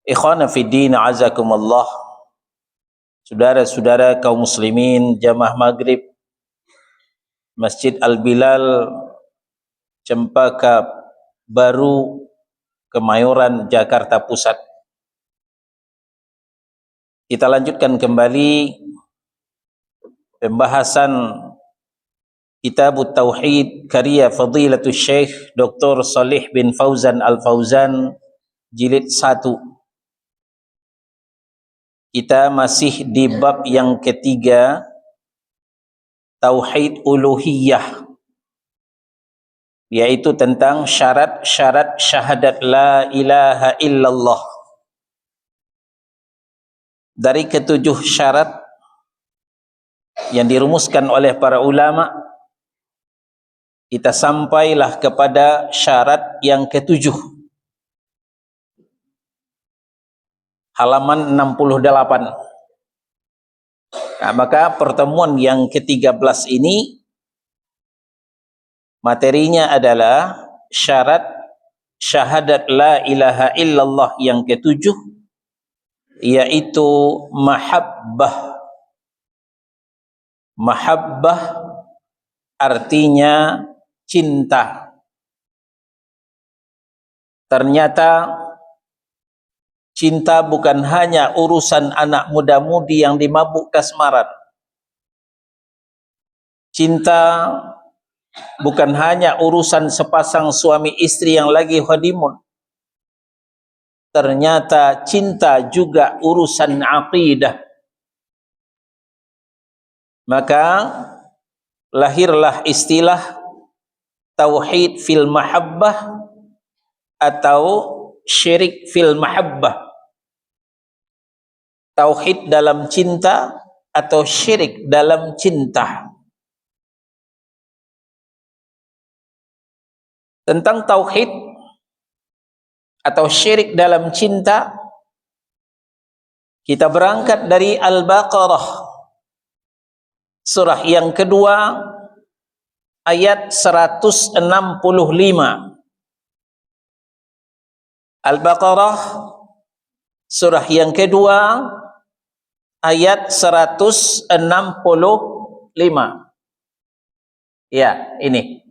Ikhwana fiddin, azakumullah. Saudara-saudara kaum muslimin jamaah maghrib Masjid Al-Bilal, Cempaka Baru, Kemayoran, Jakarta Pusat. Kita lanjutkan kembali pembahasan Kitab Tauhid karya Fadilatul Syekh Dr. Shalih bin Fauzan Al-Fauzan, jilid 1. Kita masih di bab yang ketiga, Tauhid Uluhiyah, yaitu tentang syarat-syarat syahadat la ilaha illallah. Dari ketujuh syarat yang dirumuskan oleh para ulama, kita sampailah kepada syarat yang ketujuh, halaman 68. Nah, maka pertemuan yang ke-13 ini materinya adalah syarat syahadat la ilaha illallah yang ketujuh, yaitu mahabbah. Mahabbah artinya cinta. Ternyata cinta bukan hanya urusan anak muda-mudi yang dimabuk kasmaran. Cinta bukan hanya urusan sepasang suami istri yang lagi honeymoon. Ternyata cinta juga urusan aqidah. Maka lahirlah istilah tauhid fil mahabbah atau syirik fil mahabbah. Tauhid dalam cinta atau syirik dalam cinta. Tentang tauhid atau syirik dalam cinta, kita berangkat dari Al-Baqarah, surah yang kedua, ayat 165. Al-Baqarah, surah yang kedua, ayat 165. Ya, ini.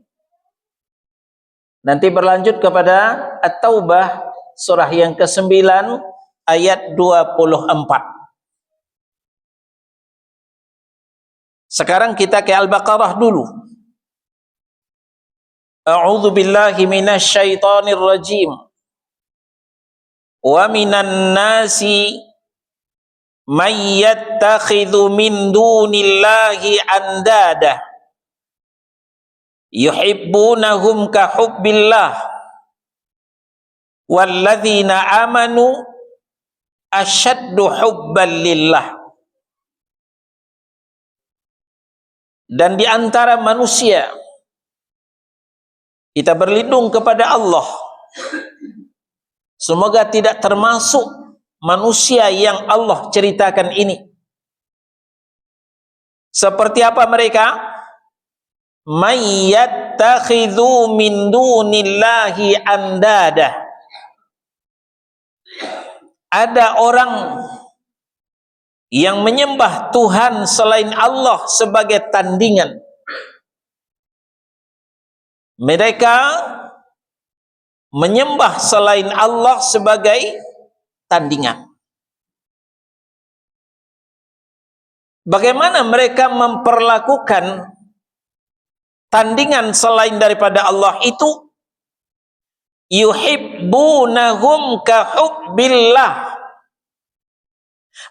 Nanti berlanjut kepada At-Taubah, surah yang ke-9, ayat 24. Sekarang kita ke Al-Baqarah dulu. A'udzu billahi minasy syaithanir rajim. Wa minan nasi may yattakhidhu min dunillahi andada yuhibbunahum ka hubbillah walladzina amanu asyaddu hubban lillah. Dan di antara manusia, kita berlindung kepada Allah, semoga tidak termasuk manusia yang Allah ceritakan ini. Seperti apa mereka? May yattakhidhu min dunillahi andada. Ada orang yang menyembah Tuhan selain Allah sebagai tandingan. Mereka menyembah selain Allah sebagai tandingan. Bagaimana mereka memperlakukan tandingan selain daripada Allah itu? Yuhibbunahum ka hubbillah.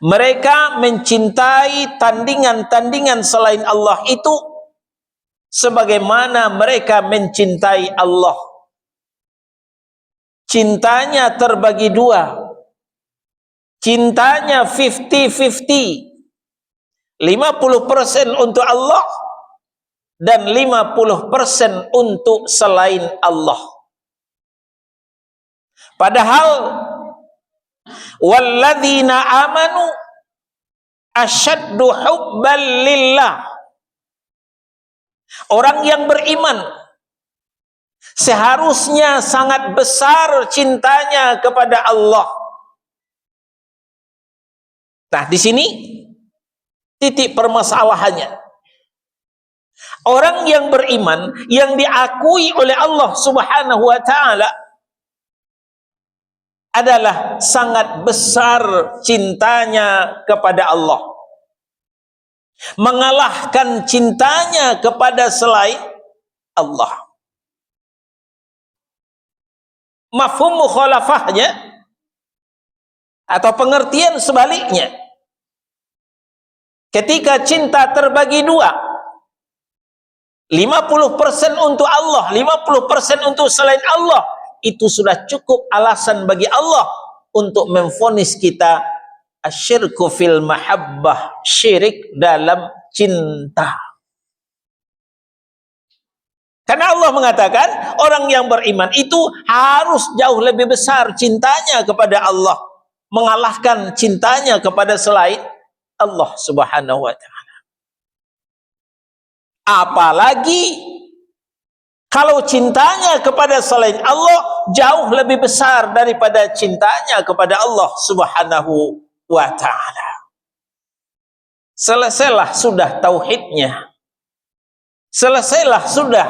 Mereka mencintai tandingan-tandingan selain Allah itu sebagaimana mereka mencintai Allah. Cintanya terbagi dua. Cintanya 50-50. 50% untuk Allah dan 50% untuk selain Allah. Padahal walladzina amanu asyaddu hubban lillah. Orang yang beriman seharusnya sangat besar cintanya kepada Allah. Nah, di sini titik permasalahannya. Orang yang beriman, yang diakui oleh Allah Subhanahu wa Ta'ala, adalah sangat besar cintanya kepada Allah, mengalahkan cintanya kepada selain Allah. Mafhum mukhalafahnya atau pengertian sebaliknya, ketika cinta terbagi dua, 50% untuk Allah, 50% untuk selain Allah, itu sudah cukup alasan bagi Allah untuk memvonis kita asyirku fil mahabbah, syirik dalam cinta. Karena Allah mengatakan orang yang beriman itu harus jauh lebih besar cintanya kepada Allah, mengalahkan cintanya kepada selain Allah Subhanahu wa Ta'ala. Apalagi kalau cintanya kepada selain Allah jauh lebih besar daripada cintanya kepada Allah Subhanahu wa Ta'ala. Selesailah sudah tauhidnya, selesailah sudah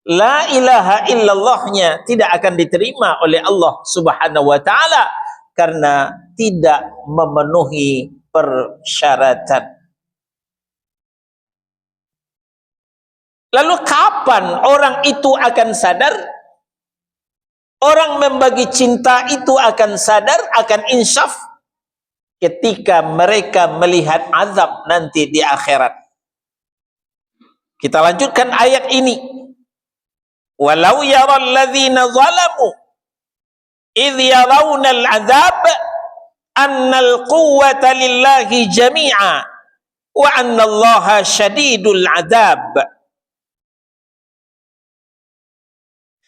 la ilaha illallahnya, tidak akan diterima oleh Allah Subhanahu wa Ta'ala karena tidak memenuhi persyaratan. Lalu kapan orang itu akan sadar? Orang membagi cinta itu akan sadar, akan insyaf ketika mereka melihat azab nanti di akhirat. Kita lanjutkan ayat ini. Walau yaral ladzina zalamu idh yarawna al-azab annal quwwata lillahi jami'a wa anna Allaha syadidul azab.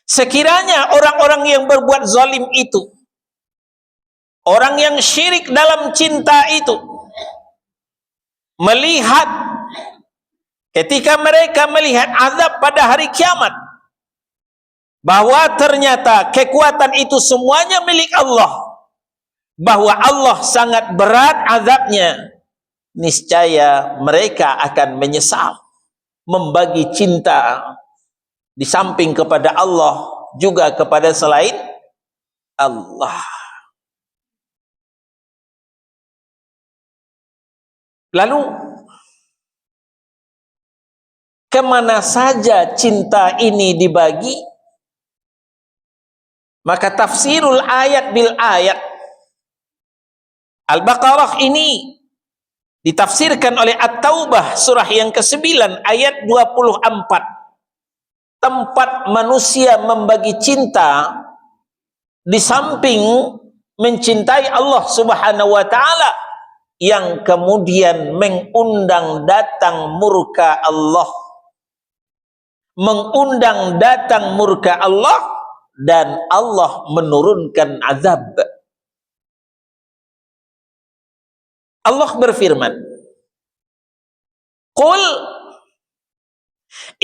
Sekiranya orang-orang yang berbuat zalim itu, orang yang syirik dalam cinta itu, melihat ketika mereka melihat azab pada hari kiamat, bahwa ternyata kekuatan itu semuanya milik Allah, bahwa Allah sangat berat azabnya, niscaya mereka akan menyesal membagi cinta di samping kepada Allah juga kepada selain Allah. Lalu kemana saja cinta ini dibagi? Maka tafsirul ayat bil ayat Al-Baqarah ini ditafsirkan oleh At-Taubah surah yang ke-9 ayat 24. Tempat manusia membagi cinta di samping mencintai Allah Subhanahu wa Ta'ala, yang kemudian mengundang datang murka Allah, mengundang datang murka Allah, dan Allah menurunkan azab. Allah berfirman, Qul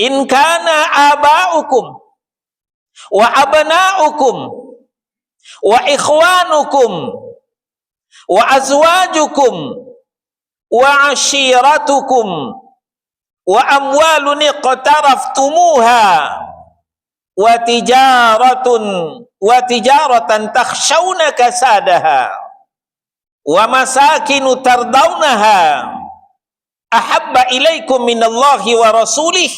in kana aba'ukum wa abna'ukum wa ikhwanukum wa azwajukum wa ashiratukum wa amwalun iqtaraftumuha wa tijaratan takhshawna kasadaha wa masakinu tardawnaha ahabba ilaikum minallahi wa rasulih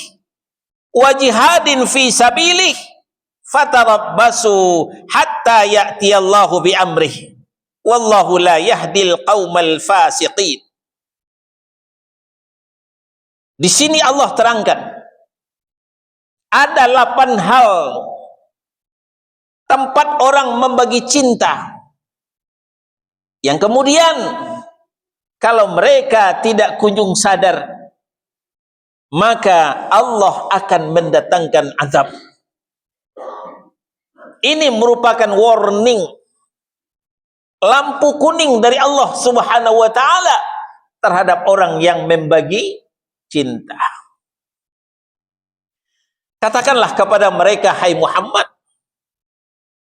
wa jihadin fi sabilih fatarabbasu hatta ya'tiyallahu bi amrih wallahu la yahdil qaumal fasiqin. Di sini Allah terangkan ada 8 hal tempat orang membagi cinta, yang kemudian kalau mereka tidak kunjung sadar, maka Allah akan mendatangkan azab. Ini merupakan warning, lampu kuning dari Allah Subhanahu wa Ta'ala terhadap orang yang membagi cinta. Katakanlah kepada mereka, hai Muhammad,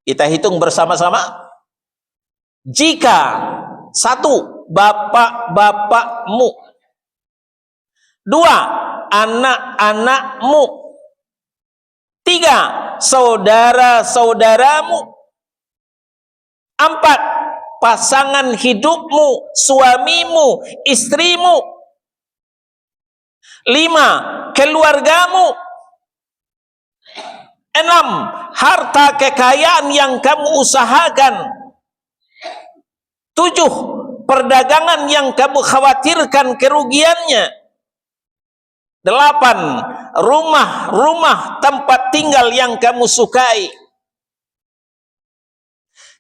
kita hitung bersama-sama, jika satu, bapak-bapakmu. 2, anak-anakmu. 3, saudara-saudaramu. 4, pasangan hidupmu, suamimu, istrimu. 5, keluargamu. 6, harta kekayaan yang kamu usahakan. 7, perdagangan yang kamu khawatirkan kerugiannya. 8, rumah-rumah tempat tinggal yang kamu sukai.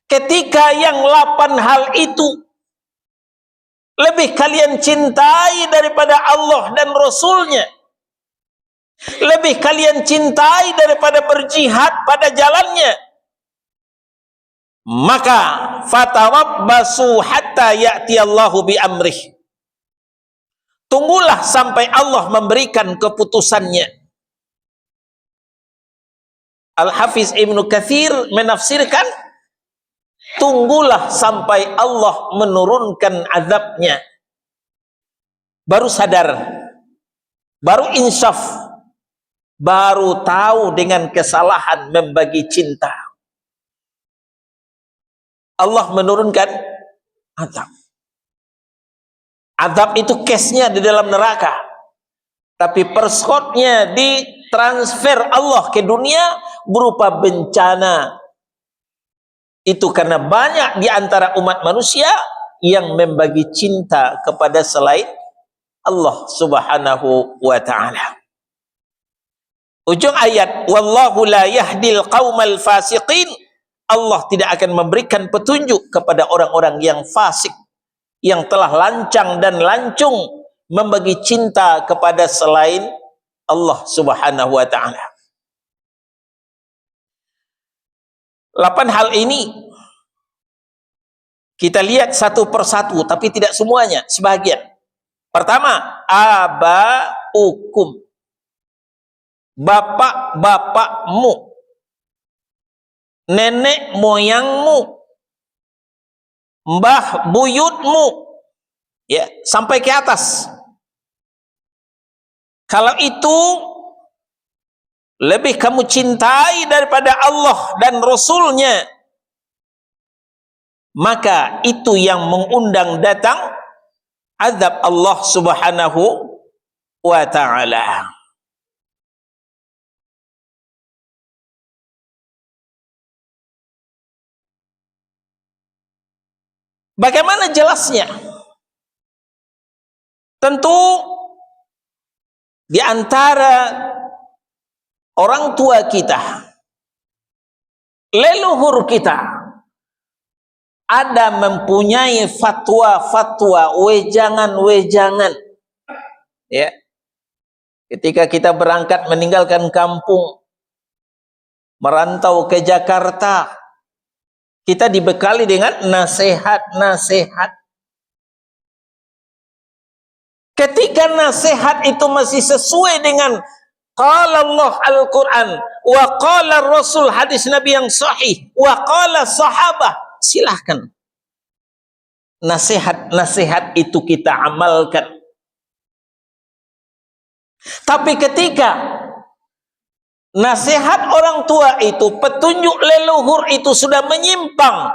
Ketika yang 8 hal itu lebih kalian cintai daripada Allah dan Rasulnya, lebih kalian cintai daripada berjihad pada jalannya, maka fatarabbasu hatta ya'tiyallahu bi amrih. Tunggulah sampai Allah memberikan keputusannya. Al-Hafiz Ibnu Katsir menafsirkan, tunggulah sampai Allah menurunkan azabnya. Baru sadar, baru insaf, baru tahu dengan kesalahan membagi cinta. Allah menurunkan azab. Azab itu case-nya di dalam neraka, tapi perskotnya ditransfer Allah ke dunia berupa bencana. Itu karena banyak di antara umat manusia yang membagi cinta kepada selain Allah subhanahu wa ta'ala. Ujung ayat, wallahu la yahdil qaumal fasiqin. Allah tidak akan memberikan petunjuk kepada orang-orang yang fasik, yang telah lancang dan lancung membagi cinta kepada selain Allah subhanahu wa ta'ala. 8 hal ini kita lihat satu persatu, tapi tidak semuanya, sebagian. Pertama, abaukum, bapak-bapakmu, nenek moyangmu, mbah buyutmu, ya, sampai ke atas. Kalau itu lebih kamu cintai daripada Allah dan Rasulnya, maka itu yang mengundang datang azab Allah subhanahu wa ta'ala. Bagaimana jelasnya? Tentu di antara orang tua kita, leluhur kita, ada mempunyai fatwa-fatwa, wejangan-wejangan. Ya. Ketika kita berangkat meninggalkan kampung, merantau ke Jakarta, kita dibekali dengan nasihat-nasihat. Ketika nasihat itu masih sesuai dengan qala Allah Al-Quran, wa qala Rasul, hadis Nabi yang sahih, wa qala sahabah, silahkan. Nasihat-nasihat itu kita amalkan. Tapi ketika nasihat orang tua itu, petunjuk leluhur itu sudah menyimpang,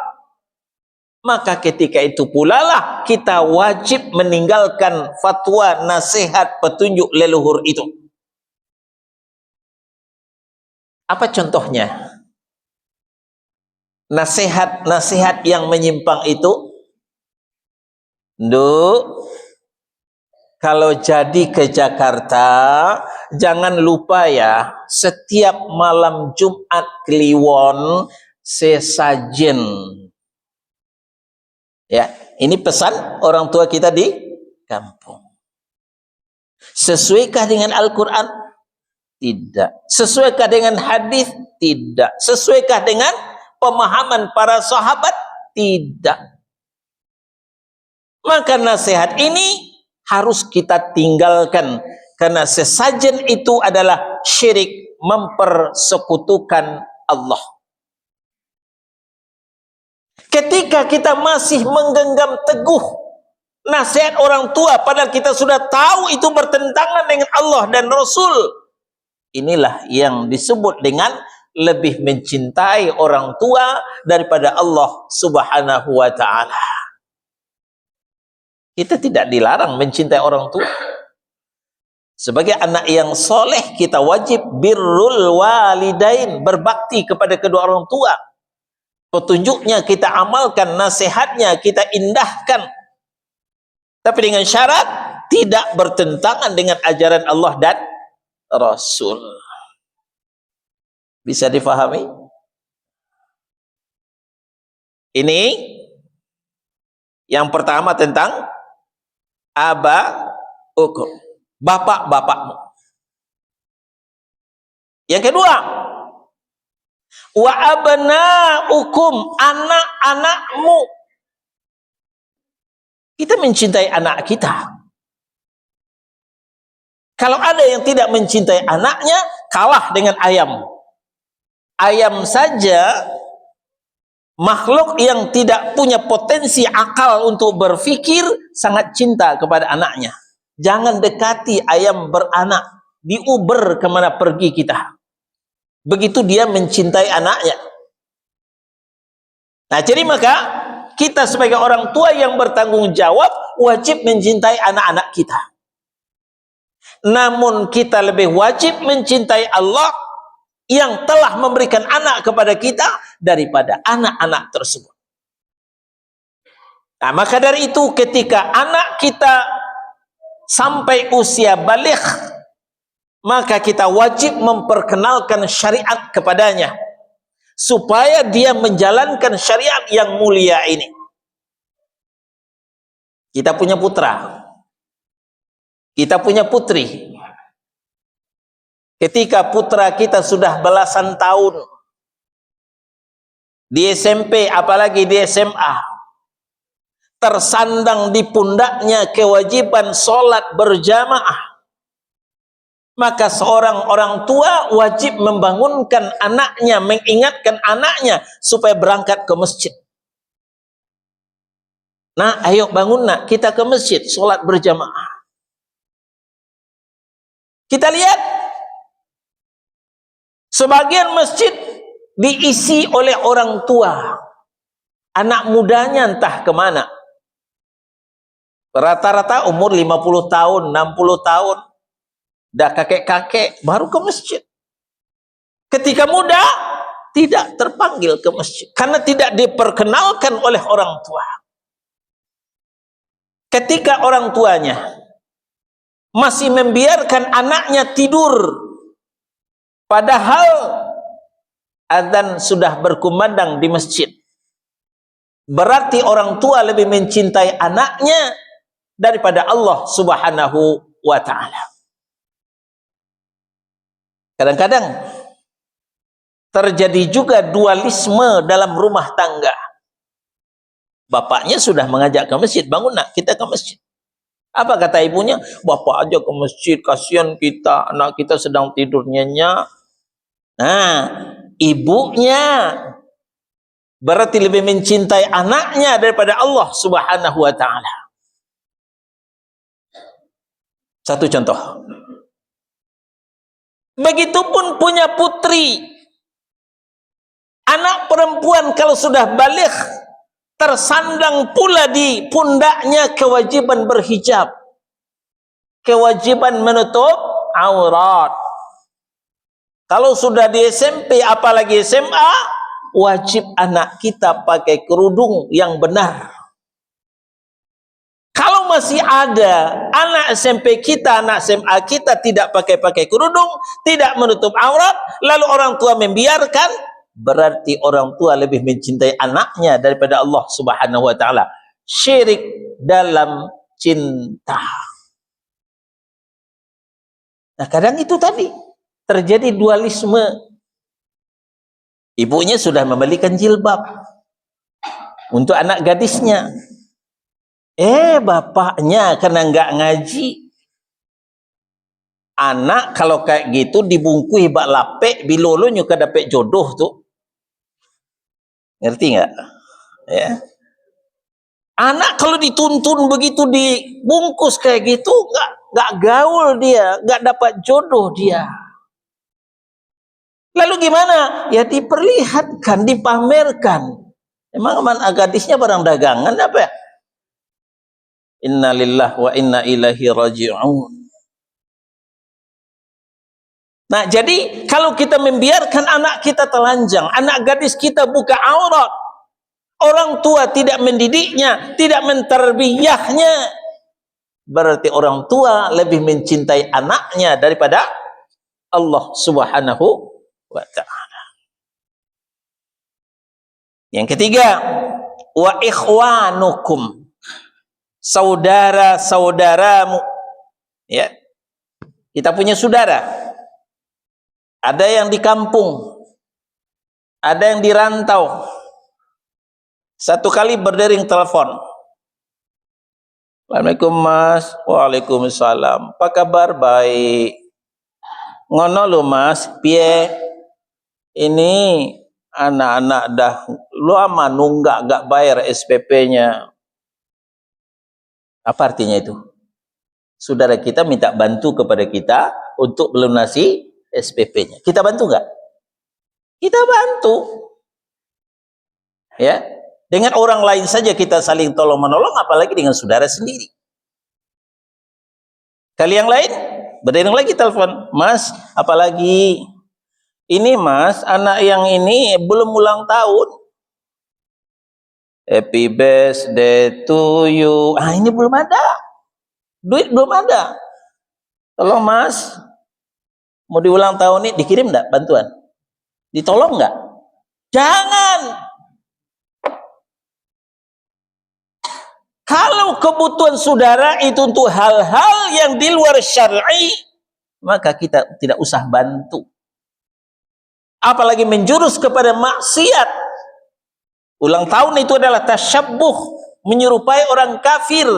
maka ketika itu pula lah kita wajib meninggalkan fatwa, nasihat, petunjuk leluhur itu. Apa contohnya? Nasihat-nasihat yang menyimpang itu, kalau jadi ke Jakarta, jangan lupa ya, setiap malam Jumat Kliwon sesajen. Ya, ini pesan orang tua kita di kampung. Sesuaikah dengan Al-Quran? Tidak. Sesuaikah dengan hadis? Tidak. Sesuaikah dengan pemahaman para sahabat? Tidak. Maka nasihat ini harus kita tinggalkan, karena sesajen itu adalah syirik, mempersekutukan Allah. Ketika kita masih menggenggam teguh nasihat orang tua padahal kita sudah tahu itu bertentangan dengan Allah dan Rasul. Inilah yang disebut dengan lebih mencintai orang tua daripada Allah Subhanahu wa ta'ala. Kita tidak dilarang mencintai orang tua. Sebagai anak yang soleh, kita wajib birrul walidain, berbakti kepada kedua orang tua. Petunjuknya kita amalkan, nasihatnya kita indahkan. Tapi dengan syarat tidak bertentangan dengan ajaran Allah dan Rasul. Bisa difahami? Ini yang pertama tentang aba'ukum, bapak-bapakmu. Yang kedua, wa abna'ukum, anak-anakmu. Kita mencintai anak kita. Kalau ada yang tidak mencintai anaknya, kalah dengan ayam. Ayam saja, makhluk yang tidak punya potensi akal untuk berpikir, sangat cinta kepada anaknya. Jangan dekati ayam beranak, diuber kemana pergi kita. Begitu dia mencintai anaknya. Nah, jadi maka kita sebagai orang tua yang bertanggung jawab wajib mencintai anak-anak kita. Namun kita lebih wajib mencintai Allah yang telah memberikan anak kepada kita daripada anak-anak tersebut. Nah, maka dari itu ketika anak kita sampai usia baligh, maka kita wajib memperkenalkan syariat kepadanya supaya dia menjalankan syariat yang mulia ini. Kita punya putra, kita punya putri. Ketika putra kita sudah belasan tahun di SMP, apalagi di SMA, tersandang di pundaknya kewajiban sholat berjamaah, maka seorang orang tua wajib membangunkan anaknya, mengingatkan anaknya supaya berangkat ke masjid. Nah, ayo bangun nak, kita ke masjid, sholat berjamaah. Kita lihat, sebagian masjid diisi oleh orang tua. Anak mudanya entah kemana. Rata-rata umur 50 tahun, 60 tahun. Dah kakek-kakek baru ke masjid. Ketika muda tidak terpanggil ke masjid karena tidak diperkenalkan oleh orang tua. Ketika orang tuanya masih membiarkan anaknya tidur padahal azan sudah berkumandang di masjid, berarti orang tua lebih mencintai anaknya daripada Allah Subhanahu wa ta'ala. Kadang-kadang terjadi juga dualisme dalam rumah tangga. Bapaknya sudah mengajak ke masjid, bangun nak, kita ke masjid. Apa kata ibunya? Bapak aja ke masjid, kasihan kita, anak kita sedang tidur nyenyak. Nah, ibunya berarti lebih mencintai anaknya daripada Allah Subhanahu wa ta'ala. Satu contoh. Begitupun punya putri. Anak perempuan kalau sudah baligh, tersandang pula di pundaknya kewajiban berhijab, kewajiban menutup aurat. Kalau sudah di SMP apalagi SMA, wajib anak kita pakai kerudung yang benar. Kalau masih ada anak SMP kita, anak SMA kita tidak pakai kerudung, tidak menutup aurat, lalu orang tua membiarkan, berarti orang tua lebih mencintai anaknya daripada Allah Subhanahu wa ta'ala. Syirik dalam cinta. Nah, kadang itu tadi terjadi dualisme. Ibunya sudah membelikan jilbab untuk anak gadisnya. Bapaknya karena enggak ngaji. Anak kalau kayak gitu dibungkui bak lapek, bilolo nyuka dapet jodoh tuh. Ngerti enggak? Ya. Anak kalau dituntun begitu, dibungkus kayak gitu, nggak gaul dia, nggak dapat jodoh dia. Lalu gimana? Ya diperlihatkan, dipamerkan. Emang gadisnya barang dagangan apa ya? Inna lillahi wa inna ilaihi raji'un. Nah, jadi kalau kita membiarkan anak kita telanjang, anak gadis kita buka aurat, orang tua tidak mendidiknya, tidak menterbiyahnya, berarti orang tua lebih mencintai anaknya daripada Allah Subhanahu wa ta'ala. Yang ketiga, wa ikhwanukum, saudara-saudaramu. Ya. Kita punya saudara. Ada yang di kampung, ada yang di rantau. Satu kali berdering telepon. Assalamualaikum Mas. Waalaikumsalam. Apa kabar? Baik. Ngono lo Mas, piye? Ini anak-anak dah lama nunggak gak bayar SPP-nya. Apa artinya itu? Saudara kita minta bantu kepada kita untuk melunasi SPP-nya. Kita bantu nggak? Kita bantu. Ya, dengan orang lain saja kita saling tolong menolong, apalagi dengan saudara sendiri. Kali yang lain berdering lagi telepon, Mas, apalagi ini Mas, anak yang ini belum ulang tahun. Happy birthday to you. Ah, ini belum ada. Duit belum ada. Tolong Mas, mau diulang tahun ini dikirim enggak bantuan? Ditolong enggak? Jangan. Kalau kebutuhan saudara itu untuk hal-hal yang di luar syar'i, maka kita tidak usah bantu. Apalagi menjurus kepada maksiat. Ulang tahun itu adalah tasyabbuh, menyerupai orang kafir.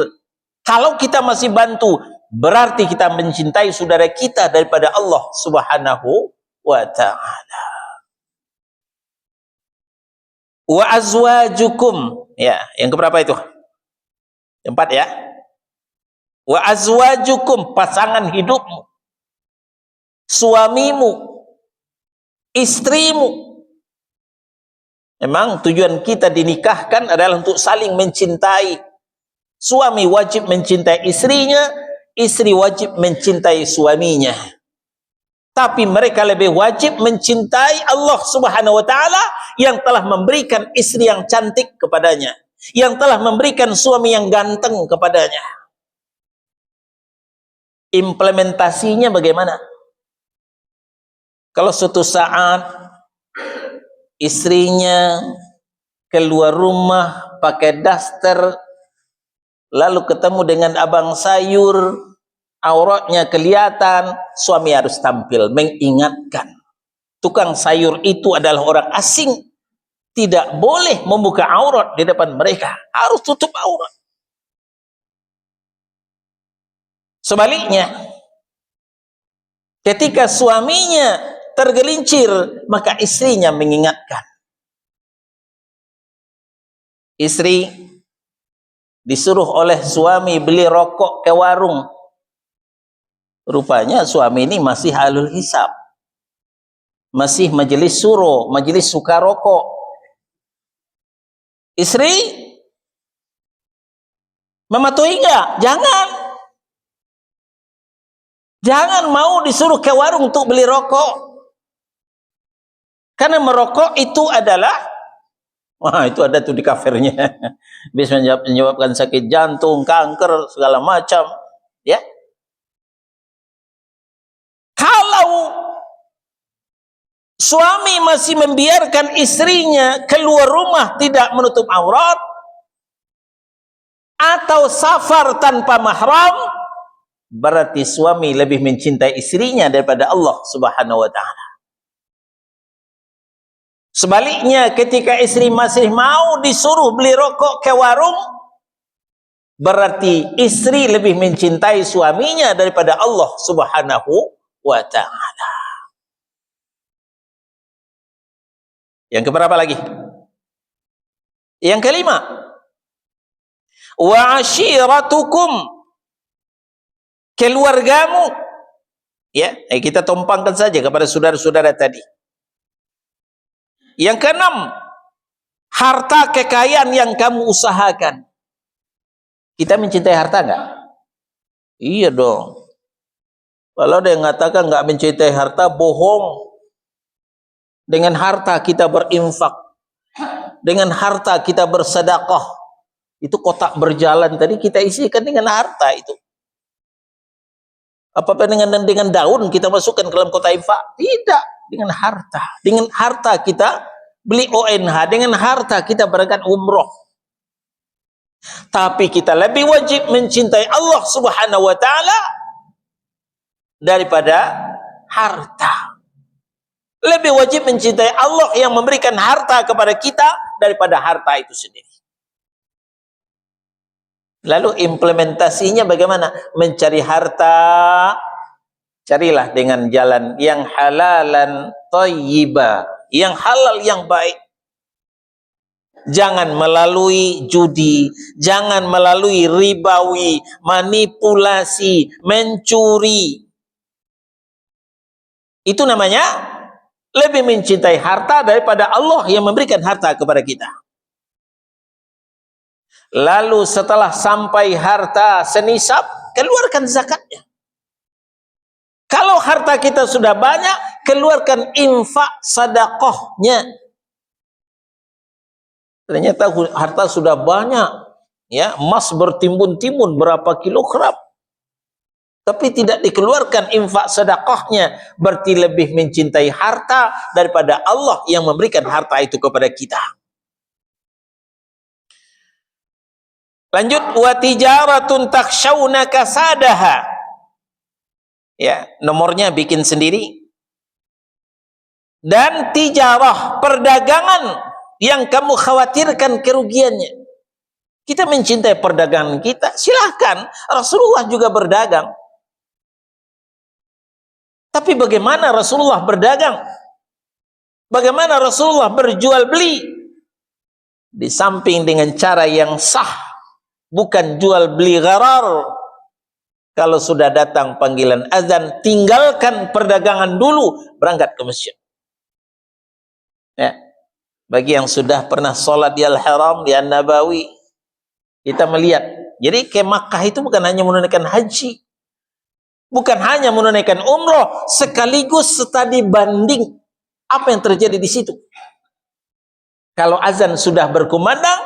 Kalau kita masih bantu, berarti kita mencintai saudara kita daripada Allah Subhanahu wa ta'ala. Wa azwajukum, ya, yang keberapa itu? Yang 4 ya. Wa azwajukum, pasangan hidupmu, suamimu, istrimu. Memang tujuan kita dinikahkan adalah untuk saling mencintai. Suami wajib mencintai istrinya, istri wajib mencintai suaminya. Tapi mereka lebih wajib mencintai Allah Subhanahu wa ta'ala yang telah memberikan istri yang cantik kepadanya, yang telah memberikan suami yang ganteng kepadanya. Implementasinya bagaimana? Kalau suatu saat istrinya keluar rumah pakai daster, lalu ketemu dengan abang sayur, auratnya kelihatan, suami harus tampil mengingatkan. Tukang sayur itu adalah orang asing, tidak boleh membuka aurat di depan mereka, harus tutup aurat. Sebaliknya, ketika suaminya tergelincir, maka istrinya mengingatkan. Istri disuruh oleh suami beli rokok ke warung. Rupanya suami ini masih halul hisab, masih majelis suro, majelis suka rokok. Istri mematuhi enggak? Jangan. Jangan mau disuruh ke warung untuk beli rokok. Karena merokok itu adalah, wah itu ada tuh di kafirnya, bisa menyebabkan sakit jantung, kanker, segala macam. Ya. Kalau suami masih membiarkan istrinya keluar rumah tidak menutup aurat, atau safar tanpa mahram, berarti suami lebih mencintai istrinya daripada Allah Subhanahu wa ta'ala. Sebaliknya, ketika istri masih mau disuruh beli rokok ke warung, berarti istri lebih mencintai suaminya daripada Allah Subhanahu wa ta'ala. Yang keberapa lagi? Yang kelima, Wa ashiratukum, keluargamu. Ya, kita tumpangkan saja kepada saudara-saudara tadi. Yang keenam, harta kekayaan yang kamu usahakan. Kita mencintai harta enggak? Iya dong. Kalau ada yang mengatakan enggak mencintai harta, bohong. Dengan harta kita berinfak, dengan harta kita bersedekah. Itu kotak berjalan tadi kita isikan dengan harta itu. Apa dengan daun kita masukkan ke dalam kotak infak? Tidak, dengan harta. Dengan harta kita beli ONH, dengan harta kita berangkat umroh. Tapi kita lebih wajib mencintai Allah Subhanahu wa taala daripada harta. Lebih wajib mencintai Allah yang memberikan harta kepada kita daripada harta itu sendiri. Lalu implementasinya bagaimana? Mencari harta, carilah dengan jalan yang halalan thayyiba, yang halal, yang baik. Jangan melalui judi, jangan melalui ribawi, manipulasi, mencuri. Itu namanya lebih mencintai harta daripada Allah yang memberikan harta kepada kita. Lalu setelah sampai harta senisab, keluarkan zakatnya. Kalau harta kita sudah banyak, keluarkan infak sedekahnya. Ternyata harta sudah banyak, ya, emas bertimbun-timbun berapa kilogram, tapi tidak dikeluarkan infak sedekahnya, berarti lebih mencintai harta daripada Allah yang memberikan harta itu kepada kita. Lanjut, wa tijaratun takhshawna kasadaha. Ya, nomornya bikin sendiri. Dan tijarah, perdagangan yang kamu khawatirkan kerugiannya. Kita mencintai perdagangan kita, silahkan. Rasulullah juga berdagang. Tapi bagaimana Rasulullah berdagang? Bagaimana Rasulullah berjual beli? Di samping dengan cara yang sah, bukan jual beli gharar. Kalau sudah datang panggilan azan, tinggalkan perdagangan dulu, berangkat ke masjid. Ya. Bagi yang sudah pernah sholat di Al-Haram, di An-Nabawi, kita melihat. Jadi ke Makkah itu bukan hanya menunaikan haji, bukan hanya menunaikan umroh, sekaligus studi banding apa yang terjadi di situ. Kalau azan sudah berkumandang,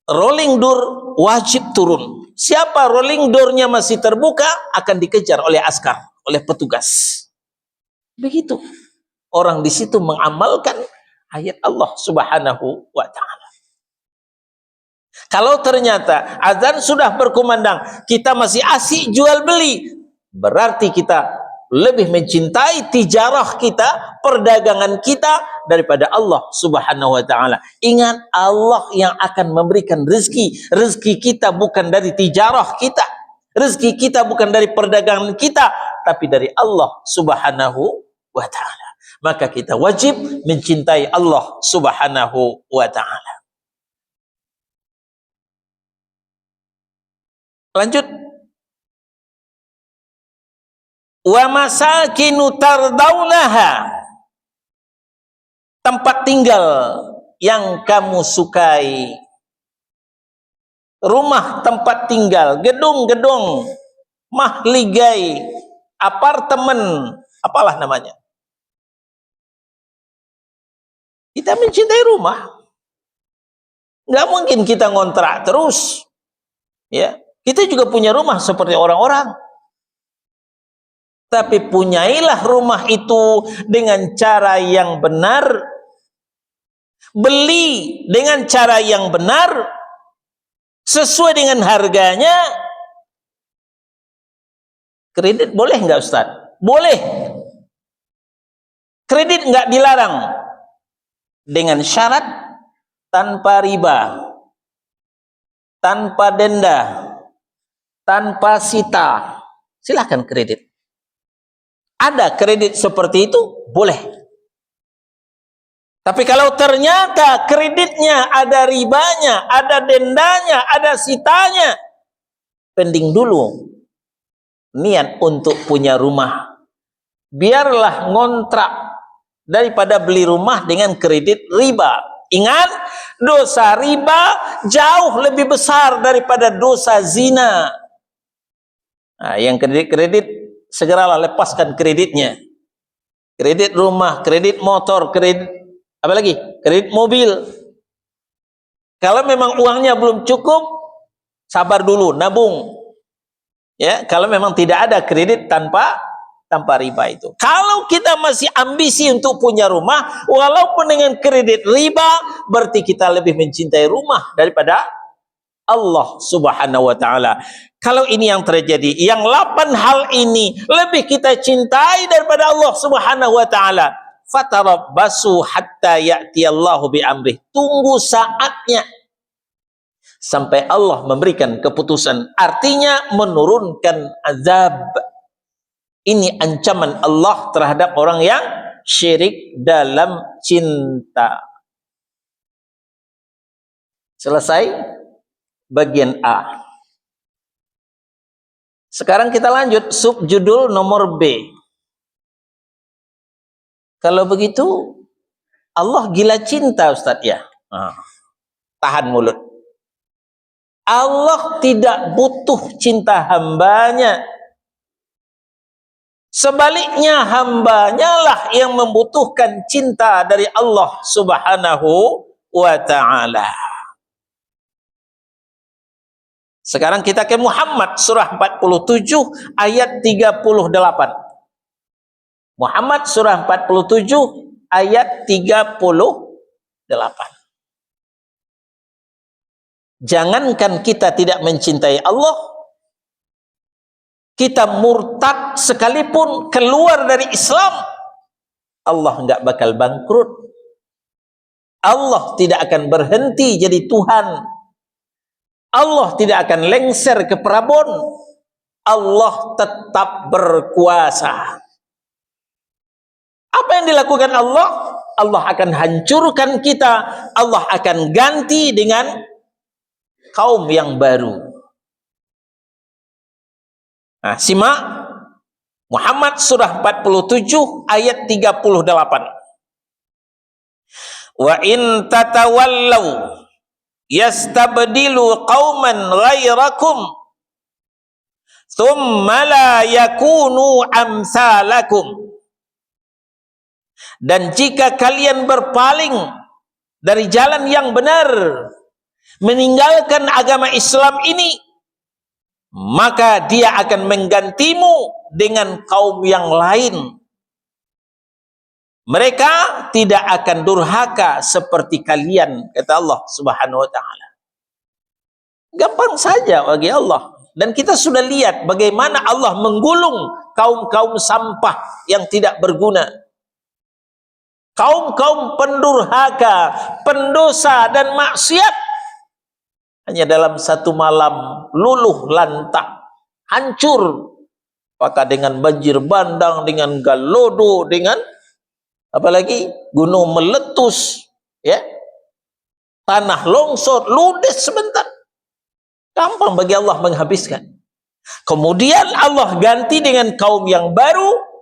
rolling door wajib turun. Siapa rolling door-nya masih terbuka akan dikejar oleh askar, oleh petugas. Begitu. Orang di situ mengamalkan ayat Allah Subhanahu wa taala. Kalau ternyata azan sudah berkumandang, kita masih asik jual beli, berarti kita lebih mencintai tijarah kita, perdagangan kita daripada Allah Subhanahu wa taala. Ingat, Allah yang akan memberikan rezeki. Rezeki kita bukan dari tijarah kita. Rezeki kita bukan dari perdagangan kita, tapi dari Allah Subhanahu wa taala. Maka kita wajib mencintai Allah Subhanahu wa taala. Lanjut. Wa masakinu tardaunaha, tempat tinggal yang kamu sukai, rumah tempat tinggal, gedung-gedung, mahligai, apartemen, apalah namanya. Kita mencintai rumah. Nggak mungkin kita ngontrak terus. Ya, kita juga punya rumah seperti orang-orang. Tapi punyailah rumah itu dengan cara yang benar. Beli dengan cara yang benar, sesuai dengan harganya. Kredit boleh nggak Ustaz? Boleh. Kredit nggak dilarang, dengan syarat tanpa riba, tanpa denda, tanpa sita. Silahkan kredit. Ada kredit seperti itu, boleh. Tapi kalau ternyata kreditnya ada ribanya, ada dendanya, ada sitanya, pending dulu niat untuk punya rumah. Biarlah ngontrak daripada beli rumah dengan kredit riba. Ingat, dosa riba jauh lebih besar daripada dosa zina. Nah, yang kredit-kredit, segeralah lepaskan kreditnya. Kredit rumah, kredit motor, kredit apa lagi? Kredit mobil. Kalau memang uangnya belum cukup, sabar dulu, nabung. Ya, kalau memang tidak ada kredit tanpa riba itu. Kalau kita masih ambisi untuk punya rumah, walaupun dengan kredit riba, berarti kita lebih mencintai rumah daripada Allah Subhanahu wa taala. Kalau ini yang terjadi, yang 8 hal ini lebih kita cintai daripada Allah Subhanahu wa taala. Fatarabbasu hatta ya'tiyallahu bi amrih. Tunggu saatnya sampai Allah memberikan keputusan. Artinya menurunkan azab. Ini ancaman Allah terhadap orang yang syirik dalam cinta. Selesai bagian A. Sekarang kita lanjut subjudul nomor B. Kalau begitu Allah gila cinta, Ustaz ya. Tahan mulut. Allah tidak butuh cinta hambanya. Sebaliknya hambanya lah yang membutuhkan cinta dari Allah Subhanahu wa ta'ala. Sekarang kita ke Muhammad surah 47 ayat 38. Muhammad surah 47 ayat 38. Jangankan kita tidak mencintai Allah, kita murtad sekalipun keluar dari Islam, Allah enggak bakal bangkrut. Allah tidak akan berhenti jadi Tuhan. Allah tidak akan lengser ke Prabon. Allah tetap berkuasa. Apa yang dilakukan Allah? Allah akan hancurkan kita. Allah akan ganti dengan kaum yang baru. Nah, simak Muhammad surah 47 ayat 38. Wa in tatawallaw yastabdilu qauman ghairakum thumma la yakunu amsalakum. Dan jika kalian berpaling dari jalan yang benar, meninggalkan agama Islam ini, maka dia akan menggantimu dengan kaum yang lain. Mereka tidak akan durhaka seperti kalian, kata Allah Subhanahu wa ta'ala. Gampang saja bagi Allah. Dan kita sudah lihat bagaimana Allah menggulung kaum-kaum sampah yang tidak berguna. Kaum-kaum pendurhaka, pendosa dan maksiat, hanya dalam satu malam luluh lantak, hancur. Apakah dengan banjir bandang, dengan galodo, dengan apalagi gunung meletus, ya, tanah longsor, ludes sebentar. Gampang bagi Allah menghabiskan. Kemudian Allah ganti dengan kaum yang baru,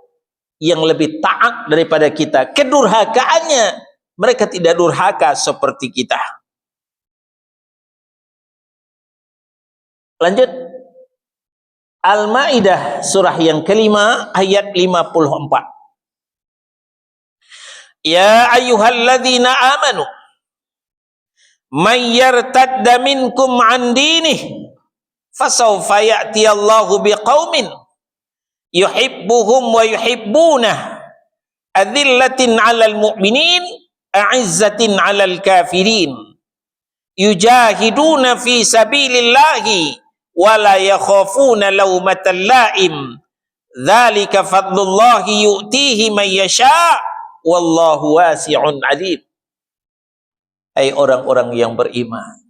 yang lebih taat daripada kita. Kedurhakaannya, mereka tidak durhaka seperti kita. Lanjut. Al-Maidah surah yang kelima ayat 54. Ya ayyuhalladzina amanu may yartadda minkum an dinih fasawfa ya'tiyallahu biqaumin yuhibbuhum wa yuhibbunah adillatin 'alal mu'minin a'izzatin 'alal kafirin yujahiduna fi sabilillahi wa la yakhafuna lawmatal la'im dzalika fadlullahi yu'tihi man yasha' wallahu wasi'un 'alim. Hai orang-orang yang beriman,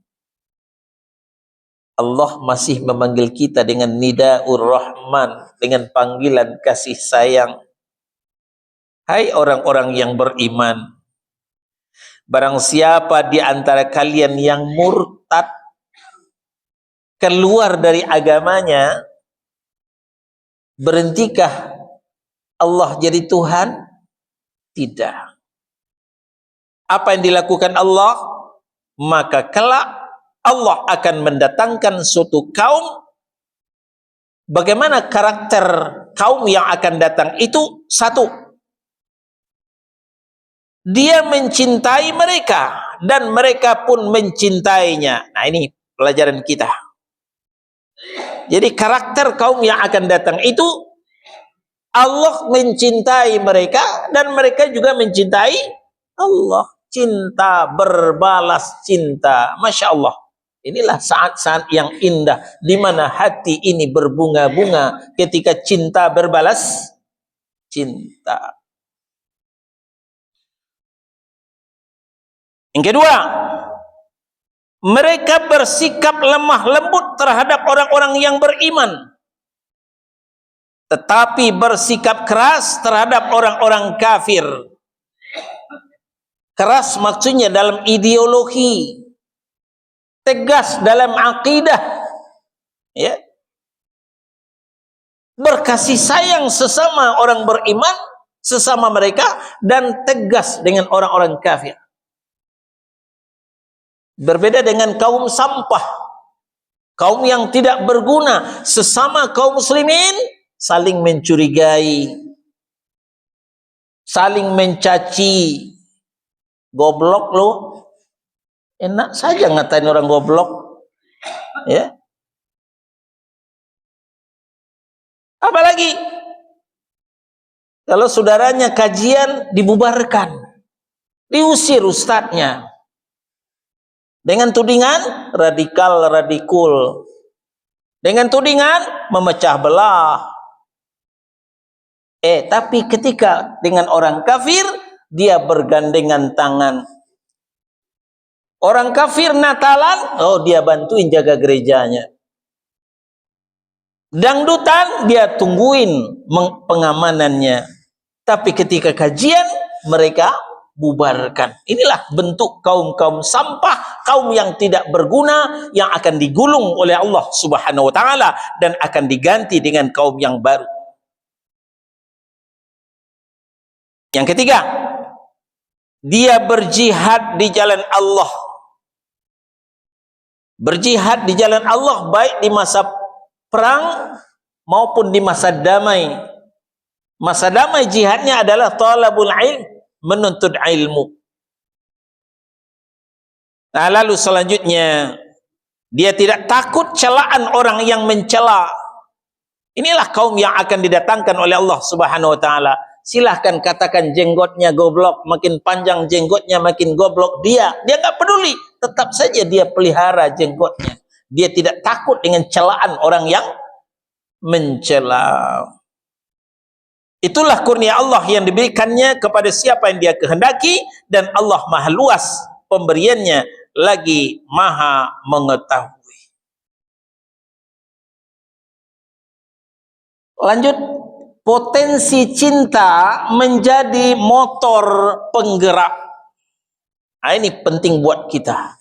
Allah masih memanggil kita dengan Nidaur Rahman, dengan panggilan kasih sayang. Hai orang-orang yang beriman, barang siapa di antara kalian yang murtad, keluar dari agamanya, berhentikah Allah jadi Tuhan? Tidak. Apa yang dilakukan Allah? Maka kelak Allah akan mendatangkan suatu kaum. Bagaimana karakter kaum yang akan datang itu? Satu, dia mencintai mereka dan mereka pun mencintainya. Nah, ini pelajaran kita. Jadi karakter kaum yang akan datang itu, Allah mencintai mereka dan mereka juga mencintai Allah. Cinta berbalas cinta. Masya Allah. Inilah saat-saat yang indah di mana hati ini berbunga-bunga ketika cinta berbalas cinta. Yang kedua, mereka bersikap lemah lembut terhadap orang-orang yang beriman, tetapi bersikap keras terhadap orang-orang kafir. Keras maksudnya dalam ideologi, tegas dalam akidah, ya. Berkasih sayang sesama orang beriman, sesama mereka, dan tegas dengan orang-orang kafir. Berbeda dengan kaum sampah, kaum yang tidak berguna, sesama kaum muslimin saling mencurigai, saling mencaci. Goblok lo, enak saja ngatain orang goblok, ya. Apalagi kalau saudaranya kajian dibubarkan, diusir ustadznya dengan tudingan radikal, dengan tudingan memecah belah. Tapi ketika dengan orang kafir, dia bergandengan tangan. Orang kafir Natalan, dia bantuin jaga gerejanya. Dangdutan, dia tungguin pengamanannya. Tapi ketika kajian, mereka bubarkan. Inilah bentuk kaum-kaum sampah, kaum yang tidak berguna, yang akan digulung oleh Allah Subhanahu wa ta'ala dan akan diganti dengan kaum yang baru. Yang ketiga, dia berjihad di jalan Allah. Berjihad di jalan Allah baik di masa perang maupun di masa damai. Masa damai jihadnya adalah talabul ilm, menuntut ilmu. Nah, lalu selanjutnya, dia tidak takut celaan orang yang mencela. Inilah kaum yang akan didatangkan oleh Allah Subhanahu wa ta'ala. Silahkan katakan jenggotnya goblok, makin panjang jenggotnya makin goblok, dia nggak peduli, tetap saja dia pelihara jenggotnya. Dia tidak takut dengan celaan orang yang mencela. Itulah kurnia Allah yang diberikannya kepada siapa yang dia kehendaki, dan Allah maha luas pemberiannya, lagi maha mengetahui. Lanjut, potensi cinta menjadi motor penggerak. Nah, ini penting buat kita.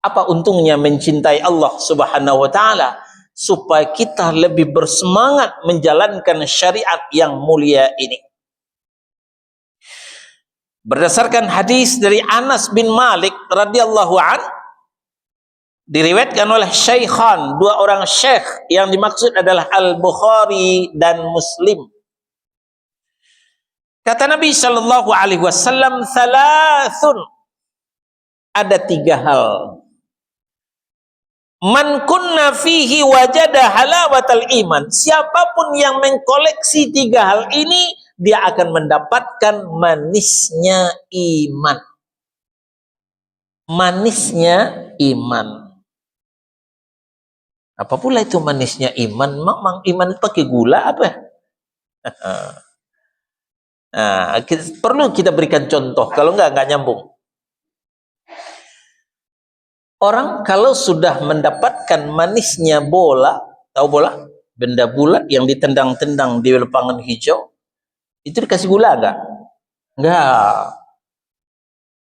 Apa untungnya mencintai Allah Subhanahu wa ta'ala? Supaya kita lebih bersemangat menjalankan syariat yang mulia ini. Berdasarkan hadis dari Anas bin Malik radhiyallahu an, diriwayatkan oleh Syaikhan, dua orang syekh yang dimaksud adalah Al-Bukhari dan Muslim. Kata Nabi sallallahu alaihi wasallam, "Thalathun." Ada tiga hal. Man kunna fihi wajada halawatal iman. Siapapun yang mengkoleksi tiga hal ini, dia akan mendapatkan manisnya iman. Manisnya iman. Apa pula itu manisnya iman? Memang iman pakai gula apa? Nah, perlu kita berikan contoh. Kalau enggak nyambung. Orang kalau sudah mendapatkan manisnya bola, tahu bola? Benda bulat yang ditendang-tendang di lapangan hijau, itu dikasih gula enggak? Enggak.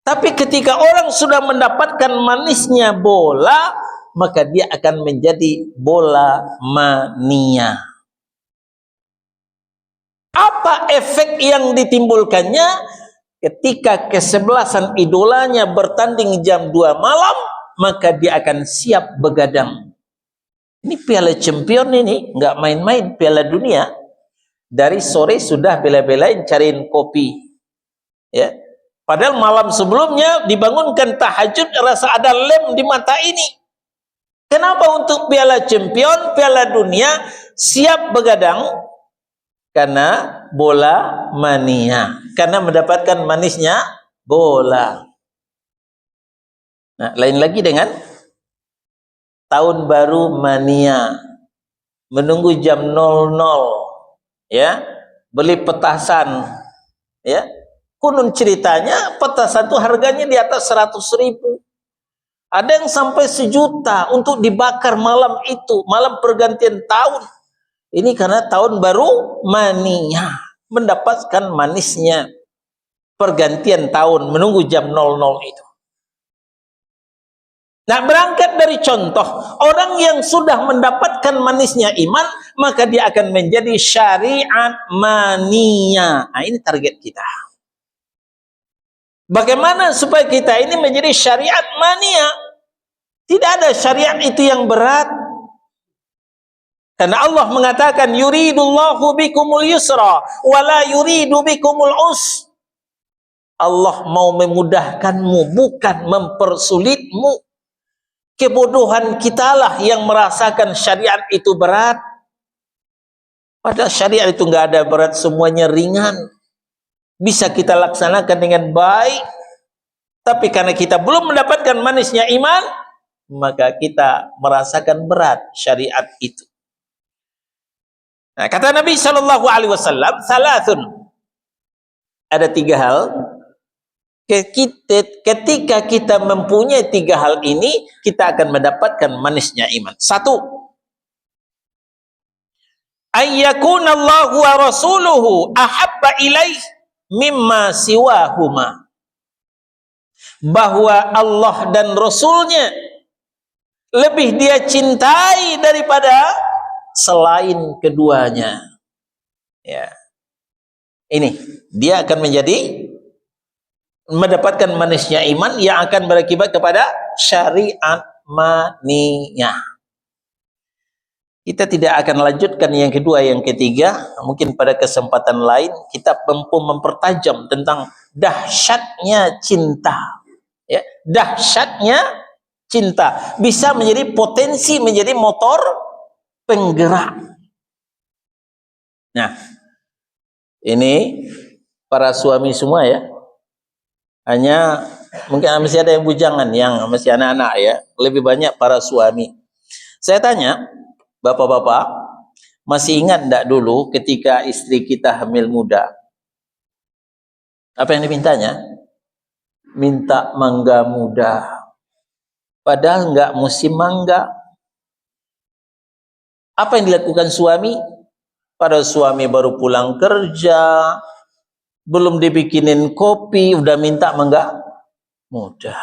Tapi ketika orang sudah mendapatkan manisnya bola, maka dia akan menjadi bola mania. Apa efek yang ditimbulkannya? Ketika kesebelasan idolanya bertanding jam 2 malam, maka dia akan siap begadang. Ini Piala Champion ini, nggak main-main, Piala Dunia. Dari sore sudah bela-belain cariin kopi. Ya. Padahal malam sebelumnya dibangunkan tahajud, rasa ada lem di mata ini. Kenapa untuk Piala Champion, Piala Dunia siap begadang? Karena bola mania, karena mendapatkan manisnya bola. Nah, lain lagi dengan tahun baru mania, menunggu jam 00, ya, beli petasan, ya. Konon ceritanya petasan itu harganya di atas 100.000. Ada yang sampai 1.000.000 untuk dibakar malam itu, malam pergantian tahun. Ini karena tahun baru mania, mendapatkan manisnya pergantian tahun, menunggu jam 00 itu. Nah, berangkat dari contoh, orang yang sudah mendapatkan manisnya iman, maka dia akan menjadi syariat mania. Nah, ini target kita. Bagaimana supaya kita ini menjadi syariat mania? Tidak ada syariat itu yang berat. Karena Allah mengatakan, yuridullahu bikumul yusra, wala yuridu bikumul us. Allah mau memudahkanmu, bukan mempersulitmu. Kebodohan kitalah yang merasakan syariat itu berat. Padahal syariat itu nggak ada berat, semuanya ringan. Bisa kita laksanakan dengan baik. Tapi karena kita belum mendapatkan manisnya iman, maka kita merasakan berat syariat itu. Nah, kata Nabi SAW, salasun. Ada 3 hal. Ketika kita mempunyai 3 hal ini, kita akan mendapatkan manisnya iman. 1. Ayyakunallahu wa rasuluhu ahabba ilaih mimma siwahuma. Bahwa Allah dan Rasulnya lebih dia cintai daripada selain keduanya. Ya. Ini dia akan mendapatkan manisnya iman yang akan berakibat kepada syariat mania. Kita tidak akan lanjutkan yang kedua, yang ketiga. Mungkin pada kesempatan lain kita mampu mempertajam tentang dahsyatnya cinta. Ya, dahsyatnya cinta bisa menjadi potensi, menjadi motor penggerak. Nah, ini para suami semua ya. Hanya mungkin masih ada yang bujangan, yang masih anak-anak ya. Lebih banyak para suami. Saya tanya, bapak-bapak, masih ingat enggak dulu ketika istri kita hamil muda? Apa yang dimintanya? Minta mangga muda. Padahal enggak musim mangga. Apa yang dilakukan suami? Pada suami baru pulang kerja, belum dibikinin kopi, udah minta mangga muda.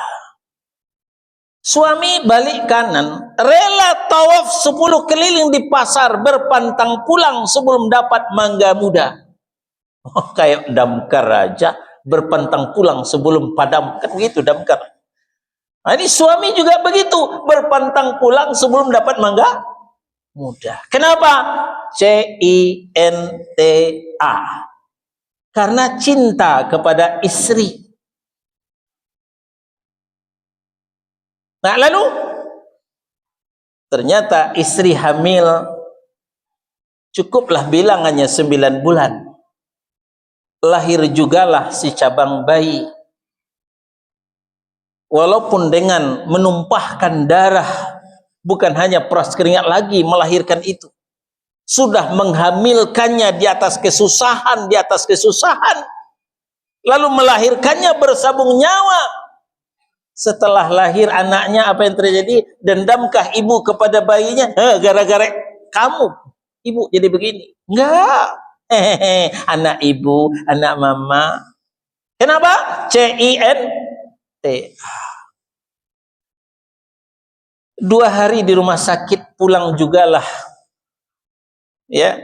Suami balik kanan, rela tawaf 10 keliling di pasar, berpantang pulang sebelum dapat mangga muda. Oh, kayak damkar aja, berpantang pulang sebelum padam. Kan begitu damkar. Nah, ini suami juga begitu, berpantang pulang sebelum dapat mangga muda. Kenapa? C-I-N-T-A. Karena cinta kepada istri. Nah, lalu ternyata istri hamil cukuplah bilangannya 9 bulan. Lahir jugalah si cabang bayi. Walaupun dengan menumpahkan darah, bukan hanya peras keringat lagi melahirkan itu. Sudah menghamilkannya di atas kesusahan, lalu melahirkannya bersabung nyawa. Setelah lahir anaknya, apa yang terjadi? Dendamkah ibu kepada bayinya? Gara-gara kamu, ibu jadi begini. Enggak. Anak ibu, anak mama. Kenapa? C-I-N 2 hari di rumah sakit, pulang jugalah ya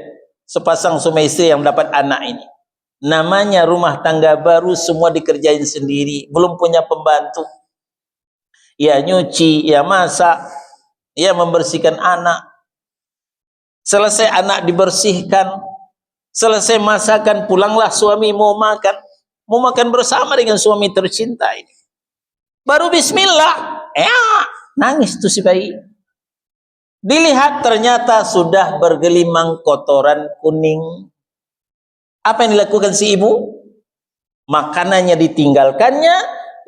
sepasang suami istri yang dapat anak ini. Namanya rumah tangga baru, semua dikerjain sendiri, belum punya pembantu. Ya nyuci, ya masak, ya membersihkan anak. Selesai anak dibersihkan, selesai masakan, pulanglah suami mau makan bersama dengan suami tercinta ini. Baru bismillah, nangis tuh si bayi. Dilihat ternyata sudah bergelimang kotoran kuning. Apa yang dilakukan si ibu? Makanannya ditinggalkannya,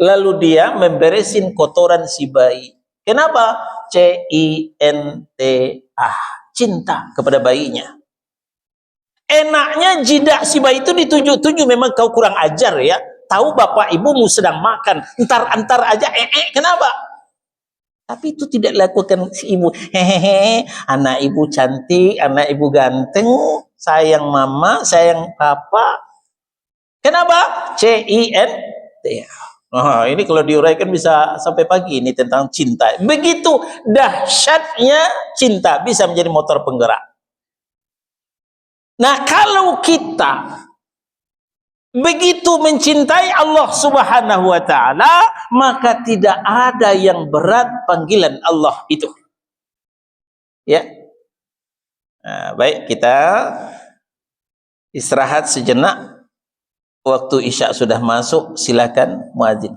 lalu dia memberesin kotoran si bayi. Kenapa? C-I-N-T-A, cinta kepada bayinya. Enaknya jidak si bayi itu ditunjuk-tunjuk, memang kau kurang ajar ya. Tahu bapak ibumu sedang makan, entar aja kenapa? Tapi itu tidak dilakukan si ibu. Hehehe, anak ibu cantik, anak ibu ganteng, sayang mama, sayang papa. Kenapa? C-I-N-T. Oh, ini kalau diuraikan bisa sampai pagi ini tentang cinta. Begitu dahsyatnya cinta bisa menjadi motor penggerak. Nah, kalau kita begitu mencintai Allah Subhanahu wa taala, maka tidak ada yang berat panggilan Allah itu. Ya. Nah, baik, kita istirahat sejenak. Waktu Isya sudah masuk, silakan muadzin.